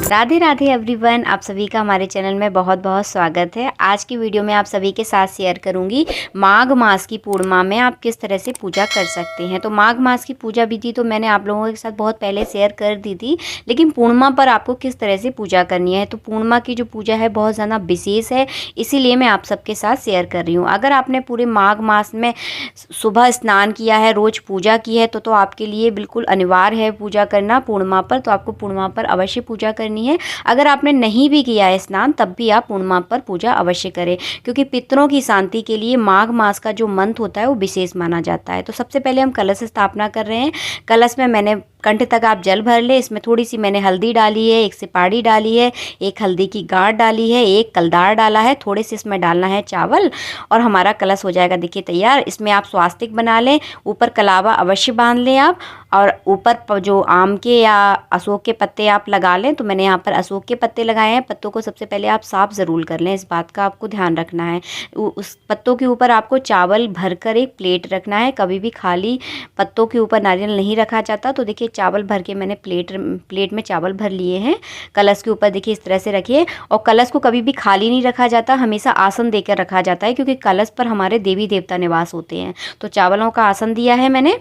Radhe Radhe everyone, आप सभी का हमारे चैनल में बहुत बहुत स्वागत है। आज की वीडियो में आप सभी के साथ शेयर करूंगी माघ मास की पूर्णिमा में आप किस तरह से पूजा कर सकते हैं। तो माघ मास की पूजा विधि तो मैंने आप लोगों के साथ बहुत पहले शेयर कर दी थी, लेकिन पूर्णिमा पर आपको किस तरह से पूजा करनी है। तो पूर्णिमा की जो पूजा है बहुत ज़्यादा विशेष है, इसीलिए मैं आप सबके साथ शेयर कर रही हूँ। अगर आपने पूरे माघ मास में सुबह स्नान किया है, रोज़ पूजा की है, तो आपके लिए बिल्कुल अनिवार्य है पूजा करना पूर्णिमा पर। तो आपको पूर्णिमा पर अवश्य पूजा करनी है। अगर आपने नहीं भी किया है स्नान, तब भी आप पूर्णिमा पर पूजा अवश्य करें, क्योंकि पितरों की शांति के लिए माघ मास का जो मंत्र होता है वो विशेष माना जाता है। तो सबसे पहले हम कलश स्थापना कर रहे हैं। कलश में मैंने कंठ तक आप जल भर ले। इसमें थोड़ी सी मैंने हल्दी डाली है, एक सिपाड़ी डाली है, एक हल्दी की गांठ डाली है, एक कलदार डाला है, थोड़े से इसमें डालना है चावल और हमारा कलश हो जाएगा देखिए तैयार। इसमें आप स्वास्तिक बना लें, ऊपर कलावा अवश्य बांध लें आप, और ऊपर जो आम के या अशोक के पत्ते आप लगा लें। तो मैंने यहाँ पर अशोक के पत्ते लगाए हैं। पत्तों को सबसे पहले आप साफ ज़रूर कर लें, इस बात का आपको ध्यान रखना है। उस पत्तों के ऊपर आपको चावल भरकर एक प्लेट रखना है। कभी भी खाली पत्तों के ऊपर नारियल नहीं रखा जाता। तो देखिए चावल भर के मैंने प्लेट में चावल भर लिए हैं। कलश के ऊपर देखिए इस तरह से रखिए, और कलश को कभी भी खाली नहीं रखा जाता, हमेशा आसन देकर रखा जाता है, क्योंकि कलश पर हमारे देवी देवता निवास होते हैं। तो चावलों का आसन दिया है मैंने।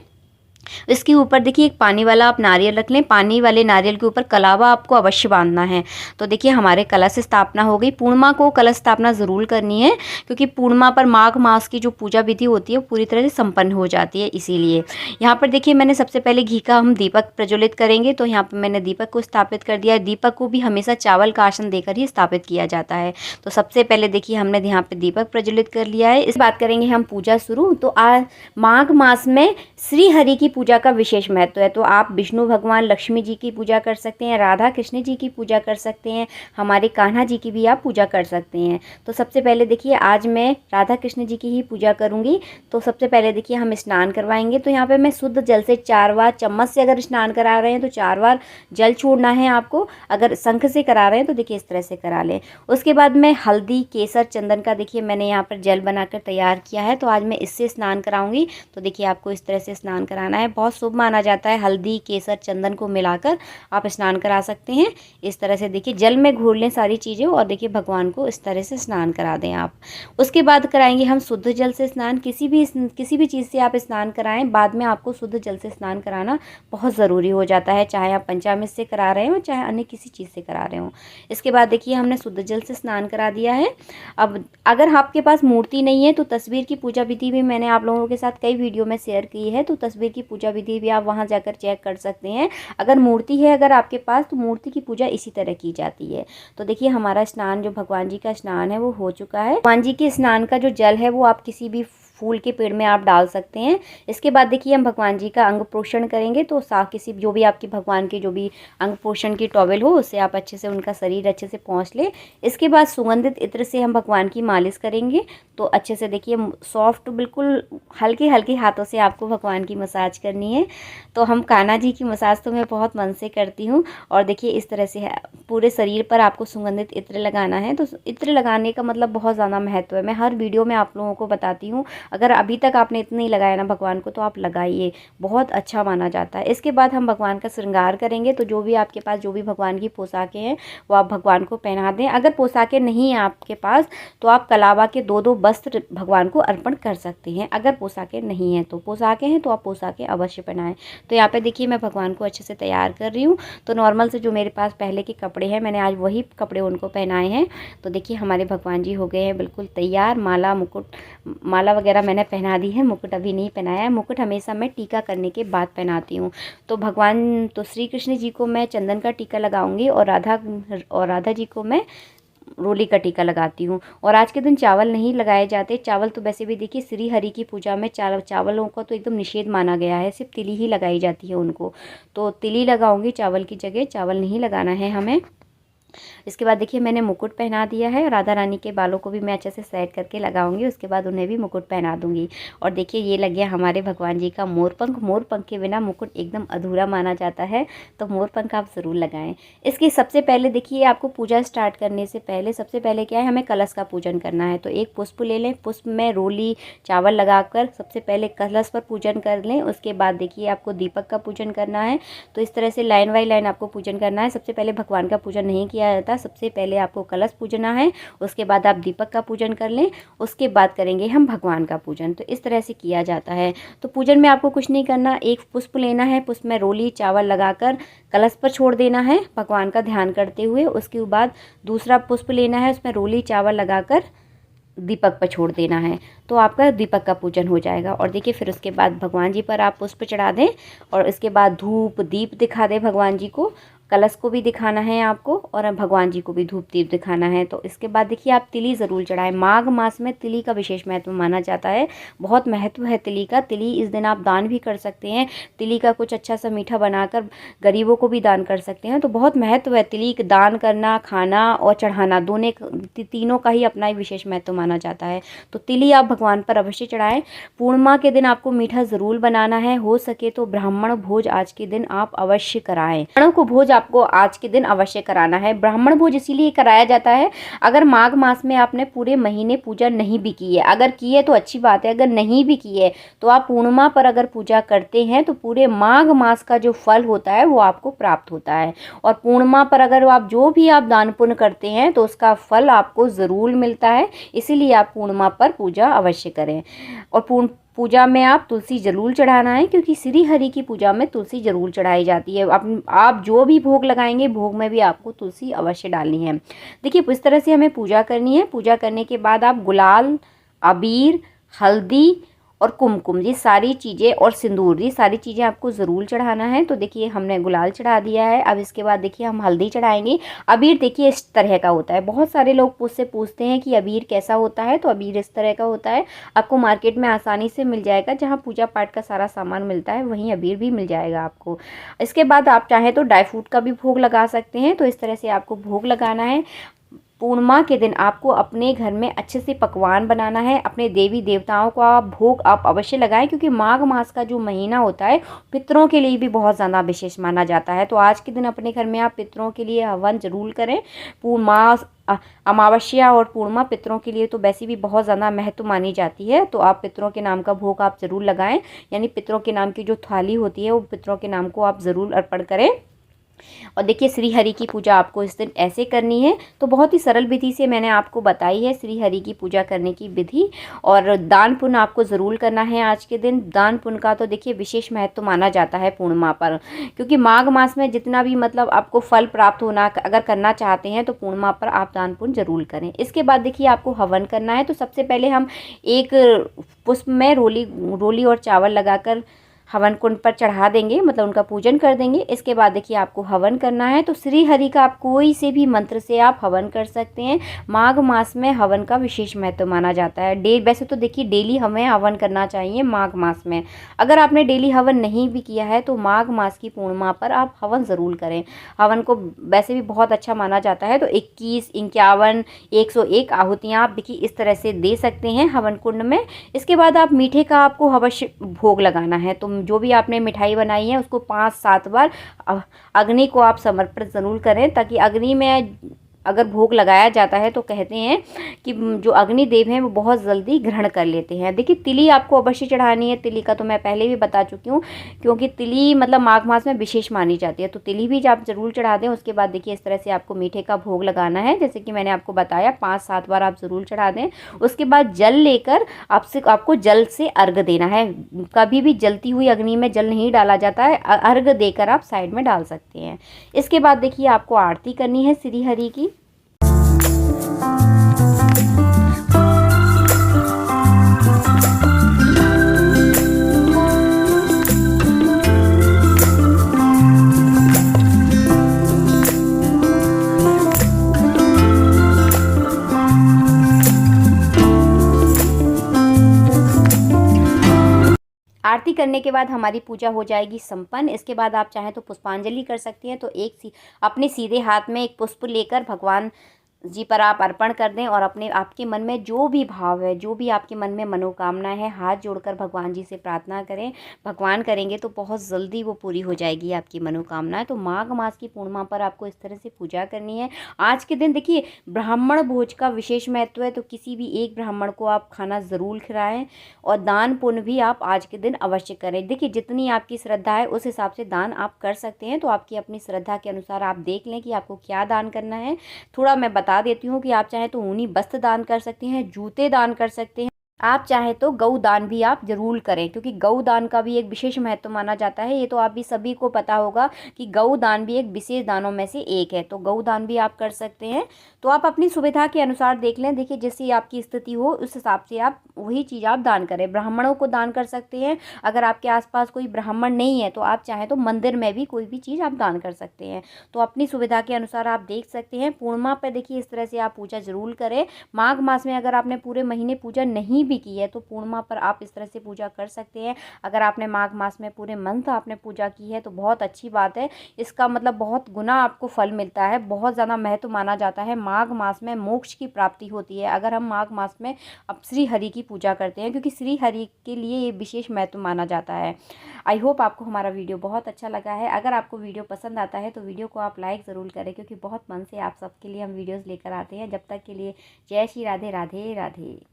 इसके ऊपर देखिए एक पानी वाला आप नारियल रख लें। पानी वाले नारियल के ऊपर कलावा आपको अवश्य बांधना है। तो देखिए हमारे कलश स्थापना हो गई। पूर्णिमा को कलश स्थापना ज़रूर करनी है, क्योंकि पूर्णिमा पर माघ मास की जो पूजा विधि होती है वो पूरी तरह से संपन्न हो जाती है। इसीलिए यहाँ पर देखिए मैंने सबसे पहले घी का हम दीपक प्रज्वलित करेंगे। तो यहाँ पर मैंने दीपक को स्थापित कर दिया है। दीपक को भी हमेशा चावल का आसन देकर ही स्थापित किया जाता है। तो सबसे पहले देखिए हमने यहाँ पर दीपक प्रज्वलित कर लिया है। इस बात करेंगे हम पूजा शुरू। तो आज माघ मास में श्री हरि की पूजा का विशेष महत्व है। तो आप विष्णु भगवान लक्ष्मी जी की पूजा कर सकते हैं, राधा कृष्ण जी की पूजा कर सकते हैं, हमारे कान्हा जी की भी आप पूजा कर सकते हैं। तो सबसे पहले देखिए आज मैं राधा कृष्ण जी की ही पूजा करूंगी। तो सबसे पहले देखिए हम स्नान करवाएंगे। तो यहाँ पे मैं शुद्ध जल से 4 बार, चम्मच से अगर स्नान करा रहे हैं तो 4 बार जल छोड़ना है आपको। अगर शंख से करा रहे हैं तो देखिए इस तरह से करा लें। उसके बाद मैं हल्दी, केसर, चंदन का देखिए मैंने यहाँ पर जल बनाकर तैयार किया है। तो आज मैं इससे स्नान कराऊंगी। तो देखिए आपको इस तरह से स्नान कराना है। बहुत शुभ माना जाता है। हल्दी, केसर, चंदन को मिलाकर आप स्नान करा सकते हैं। इस तरह से देखिए जल में घोल लें सारी चीज़ें, और देखिए भगवान को इस तरह से स्नान करा दें आप। उसके बाद कराएंगे हम शुद्ध जल से स्नान। किसी भी चीज़ से आप स्नान कराएं, बाद में आपको शुद्ध जल से स्नान कराना बहुत ज़रूरी हो जाता है, चाहे आप पंचामृत से करा रहे हो चाहे अन्य किसी चीज़ से करा रहे हो। इसके बाद देखिए हमने शुद्ध जल से स्नान करा दिया है। अब अगर आपके पास मूर्ति नहीं है तो तस्वीर की पूजा विधि भी मैंने आप लोगों के साथ कई वीडियो में शेयर की है। तो तस्वीर की पूजा विधि भी आप वहां जाकर चेक कर सकते हैं। अगर मूर्ति है अगर आपके पास, तो मूर्ति की पूजा इसी तरह की जाती है। तो देखिए हमारा स्नान, जो भगवान जी का स्नान है वो हो चुका है। भगवान जी के स्नान का जो जल है वो आप किसी भी फूल के पेड़ में आप डाल सकते हैं। इसके बाद देखिए हम भगवान जी का अंग पोषण करेंगे। तो किसी जो भी आपके भगवान के जो भी अंग पोषण की टॉवेल हो, उससे आप अच्छे से उनका शरीर अच्छे से पोंछ ले। इसके बाद सुगंधित इत्र से हम भगवान की मालिश करेंगे। तो अच्छे से देखिए सॉफ्ट, बिल्कुल हल्के हल्के हाथों से आपको भगवान की मसाज करनी है। तो हम कान्हा जी की मसाज तो मैं बहुत मन से करती हूँ। और देखिए इस तरह से पूरे शरीर पर आपको सुगंधित इत्र लगाना है। तो इत्र लगाने का मतलब बहुत ज़्यादा महत्व है। मैं हर वीडियो में आप लोगों को बताती हूँ। अगर अभी तक आपने इतना ही लगाया ना भगवान को, तो आप लगाइए, बहुत अच्छा माना जाता है। इसके बाद हम भगवान का श्रृंगार करेंगे। तो जो भी आपके पास जो भी भगवान की पोशाकें हैं वो आप भगवान को पहना दें। अगर पोशाकें नहीं हैं आपके पास तो आप कलावा के 2-2 वस्त्र भगवान को अर्पण कर सकते हैं। अगर पोशाकें नहीं हैं, तो पोशाकें हैं तो आप पोशाकें अवश्य पहनाएं। तो यहाँ पे देखिए मैं भगवान को अच्छे से तैयार कर रही हूँ। तो नॉर्मल से जो मेरे पास पहले के कपड़े हैं, मैंने आज वही कपड़े उनको पहनाए हैं। तो देखिए हमारे भगवान जी हो गए हैं बिल्कुल तैयार। माला, मुकुट, माला वगैरह मैंने पहना दी है। मुकुट अभी नहीं पहनाया है। मुकुट हमेशा मैं टीका करने के बाद पहनाती हूँ। तो श्री कृष्ण जी को मैं चंदन का टीका लगाऊंगी, और राधा जी को मैं रोली का टीका लगाती हूँ। और आज के दिन चावल नहीं लगाए जाते। चावल तो वैसे भी देखिए श्री हरि की पूजा में चावलों का तो एकदम निषेध माना गया है। सिर्फ तिली ही लगाई जाती है उनको। तो तिली लगाऊंगी चावल की जगह, चावल नहीं लगाना है हमें। इसके बाद देखिए मैंने मुकुट पहना दिया है। राधा रानी के बालों को भी मैं अच्छे से सेट करके लगाऊंगी, उसके बाद उन्हें भी मुकुट पहना दूंगी। और देखिए ये लग गया हमारे भगवान जी का मोरपंख। मोरपंख के बिना मुकुट एकदम अधूरा माना जाता है, तो मोरपंख आप ज़रूर लगाएं। इसके सबसे पहले देखिए आपको पूजा स्टार्ट करने से पहले सबसे पहले क्या है, हमें कलश का पूजन करना है। तो एक पुष्प ले लें, पुष्प में रोली चावल लगाकर सबसे पहले कलश पर पूजन कर लें। उसके बाद देखिए आपको दीपक का पूजन करना है। तो इस तरह से लाइन बाई लाइन आपको पूजन करना है। सबसे पहले भगवान का पूजन नहीं किया जाता, सबसे पहले आपको कलश पूजना है, उसके बाद आप दीपक का पूजन कर लें, उसके बाद करेंगे हम भगवान का पूजन। तो इस तरह से किया जाता है। तो पूजन में आपको कुछ नहीं करना, एक पुष्प लेना है, पुष्प में रोली चावल लगाकर कलश पर छोड़ देना है भगवान का ध्यान करते हुए। उसके बाद दूसरा पुष्प लेना है, उसमें रोली चावल लगाकर दीपक पर छोड़ देना है, तो आपका दीपक का पूजन हो जाएगा। और देखिए फिर उसके बाद भगवान जी पर आप पुष्प चढ़ा दें और इसके बाद धूप दीप दिखा दें भगवान जी को। कलश को भी दिखाना है आपको और भगवान जी को भी धूप दीप दिखाना है। तो इसके बाद देखिए आप तिली ज़रूर चढ़ाएं। माघ मास में तिली का विशेष महत्व माना जाता है, बहुत महत्व है तिली का। तिली इस दिन आप दान भी कर सकते हैं, तिली का कुछ अच्छा सा मीठा बनाकर गरीबों को भी दान कर सकते हैं। तो बहुत महत्व है तिली दान करना, खाना और चढ़ाना, दोनों तीनों का ही अपना ही विशेष महत्व माना जाता है। तो तिली आप भगवान पर अवश्य चढ़ाएं। पूर्णिमा के दिन आपको मीठा ज़रूर बनाना है, हो सके तो ब्राह्मण भोज आज के दिन आप अवश्य कराएं। ब्राह्मणों को भोज आपको आज के दिन अवश्य कराना है। ब्राह्मण भोज इसीलिए कराया जाता है, अगर माघ मास में आपने पूरे महीने पूजा नहीं भी की है, अगर की है तो अच्छी बात है, अगर नहीं भी की है तो आप पूर्णिमा पर अगर पूजा करते हैं तो पूरे माघ मास का जो फल होता है वो आपको प्राप्त होता है। और पूर्णिमा पर अगर आप जो भी आप दान पुण्य करते हैं तो उसका फल आपको ज़रूर मिलता है, इसीलिए आप पूर्णिमा पर पूजा अवश्य करें। और पूजा में आप तुलसी जरूर चढ़ाना है, क्योंकि श्री हरि की पूजा में तुलसी जरूर चढ़ाई जाती है। आप जो भी भोग लगाएंगे भोग में भी आपको तुलसी अवश्य डालनी है। देखिए इस तरह से हमें पूजा करनी है। पूजा करने के बाद आप गुलाल, अबीर, हल्दी और कुमकुम, ये सारी चीज़ें और सिंदूर, ये सारी चीज़ें आपको ज़रूर चढ़ाना है। तो देखिए हमने गुलाल चढ़ा दिया है। अब इसके बाद देखिए हम हल्दी चढ़ाएंगे। अबीर देखिए इस तरह का होता है, बहुत सारे लोग मुझसे पूछते हैं कि अबीर कैसा होता है। तो अबीर इस तरह का होता है, आपको मार्केट में आसानी से मिल जाएगा, जहाँ पूजा पाठ का सारा सामान मिलता है वहीं अबीर भी मिल जाएगा आपको। इसके बाद आप चाहें तो ड्राई फ्रूट का भी भोग लगा सकते हैं। तो इस तरह से आपको भोग लगाना है। पूर्णिमा के दिन आपको अपने घर में अच्छे से पकवान बनाना है, अपने देवी देवताओं का भोग आप अवश्य लगाएं, क्योंकि माघ मास का जो महीना होता है पितरों के लिए भी बहुत ज़्यादा विशेष माना जाता है। तो आज के दिन अपने घर में आप पितरों के लिए हवन जरूर करें। पूर्णमास अमावस्या और पूर्णिमा पितरों के लिए तो वैसे भी बहुत ज़्यादा महत्व मानी जाती है। तो आप पितरों के नाम का भोग आप ज़रूर लगाएं, यानी पितरों के नाम की जो थाली होती है वो पितरों के नाम को आप ज़रूर अर्पण करें। और देखिए श्री हरि की पूजा आपको इस दिन ऐसे करनी है। तो बहुत ही सरल विधि से मैंने आपको बताई है श्री हरि की पूजा करने की विधि। और दान पुण्य आपको ज़रूर करना है आज के दिन। दान पुण्य का तो देखिए विशेष महत्व माना जाता है पूर्णिमा पर, क्योंकि माघ मास में जितना भी मतलब आपको फल प्राप्त होना अगर करना चाहते हैं तो पूर्णिमा पर आप दान पुण्य जरूर करें। इसके बाद देखिए आपको हवन करना है। तो सबसे पहले हम एक पुष्प में रोली और चावल लगाकर हवन कुंड पर चढ़ा देंगे, मतलब उनका पूजन कर देंगे। इसके बाद देखिए आपको हवन करना है। तो श्री हरि का आप कोई से भी मंत्र से आप हवन कर सकते हैं। माघ मास में हवन का विशेष महत्व माना जाता है। वैसे तो देखिए डेली हमें हवन करना चाहिए माघ मास में। अगर आपने डेली हवन नहीं भी किया है तो माघ मास की पूर्णिमा पर आप हवन ज़रूर करें। हवन को वैसे भी बहुत अच्छा माना जाता है। तो 21, 51, 101 आहुतियाँ आप देखिए इस तरह से दे सकते हैं हवन कुंड में। इसके बाद आप मीठे का आपको अवश्य भोग लगाना है। तो जो भी आपने मिठाई बनाई है उसको 5-7 बार अग्नि को आप समर्पित ज़रूर करें, ताकि अग्नि में अगर भोग लगाया जाता है तो कहते हैं कि जो अग्निदेव हैं वो बहुत जल्दी ग्रहण कर लेते हैं। देखिए तिली आपको अवश्य चढ़ानी है। तिली का तो मैं पहले भी बता चुकी हूँ, क्योंकि तिली मतलब माघ मास में विशेष मानी जाती है। तो तिली भी आप ज़रूर चढ़ा दें। उसके बाद देखिए इस तरह से आपको मीठे का भोग लगाना है, जैसे कि मैंने आपको बताया 5-7 बार आप ज़रूर चढ़ा दें। उसके बाद जल लेकर आपको जल से अर्घ देना है। कभी भी जलती हुई अग्नि में जल नहीं डाला जाता है, अर्घ देकर आप साइड में डाल सकते हैं। इसके बाद देखिए आपको आरती करनी है श्री हरि की। आरती आरती करने के बाद हमारी पूजा हो जाएगी संपन्न। इसके बाद आप चाहें तो पुष्पांजलि कर सकती हैं। तो अपने सीधे हाथ में एक पुष्प लेकर भगवान जी पर आप अर्पण कर दें और अपने आपके मन में जो भी भाव है, जो भी आपके मन में मनोकामना है, हाथ जोड़कर भगवान जी से प्रार्थना करें। भगवान करेंगे तो बहुत जल्दी वो पूरी हो जाएगी आपकी मनोकामना। तो माघ मास की पूर्णिमा पर आपको इस तरह से पूजा करनी है। आज के दिन देखिए ब्राह्मण भोज का विशेष महत्व है, तो किसी भी एक ब्राह्मण को आप खाना ज़रूर खिलाएं और दान पुण्य भी आप आज के दिन अवश्य करें। देखिए जितनी आपकी श्रद्धा है उस हिसाब से दान आप कर सकते हैं। तो आपकी अपनी श्रद्धा के अनुसार आप देख लें कि आपको क्या दान करना है। थोड़ा मैं बता देती हूँ कि आप चाहें तो ऊनी वस्त्र दान कर सकते हैं, जूते दान कर सकते हैं। आप चाहें तो गौ दान भी आप जरूर करें, क्योंकि गौ दान का भी एक विशेष महत्व माना जाता है। ये तो आप भी सभी को पता होगा कि गौ दान भी एक विशेष दानों में से एक है। तो गौ दान भी आप कर सकते हैं। तो आप अपनी सुविधा के अनुसार देख लें। देखिए जैसी आपकी स्थिति हो उस हिसाब से आप वही चीज़ आप दान करें। ब्राह्मणों को दान कर सकते हैं। अगर आपके आसपास कोई ब्राह्मण नहीं है तो आप चाहें तो मंदिर में भी कोई भी चीज़ आप दान कर सकते हैं। तो अपनी सुविधा के अनुसार आप देख सकते हैं। पूर्णिमा पर देखिए इस तरह से आप पूजा जरूर करें। माघ मास में अगर आपने पूरे महीने पूजा नहीं भी की है तो पूर्णिमा पर आप इस तरह से पूजा कर सकते हैं। अगर आपने माघ मास में पूरे मंथ आपने पूजा की है तो बहुत अच्छी बात है। इसका मतलब बहुत गुना आपको फल मिलता है, बहुत ज़्यादा महत्व माना जाता है। माघ मास में मोक्ष की प्राप्ति होती है अगर हम माघ मास में अब श्री हरि की पूजा करते हैं, क्योंकि श्री हरि के लिए ये विशेष महत्व माना जाता है। आई होप आपको हमारा वीडियो बहुत अच्छा लगा है। अगर आपको वीडियो पसंद आता है तो वीडियो को आप लाइक ज़रूर करें, क्योंकि बहुत मन से आप सबके लिए हम वीडियोज़ लेकर आते हैं। जब तक के लिए जय श्री राधे राधे राधे।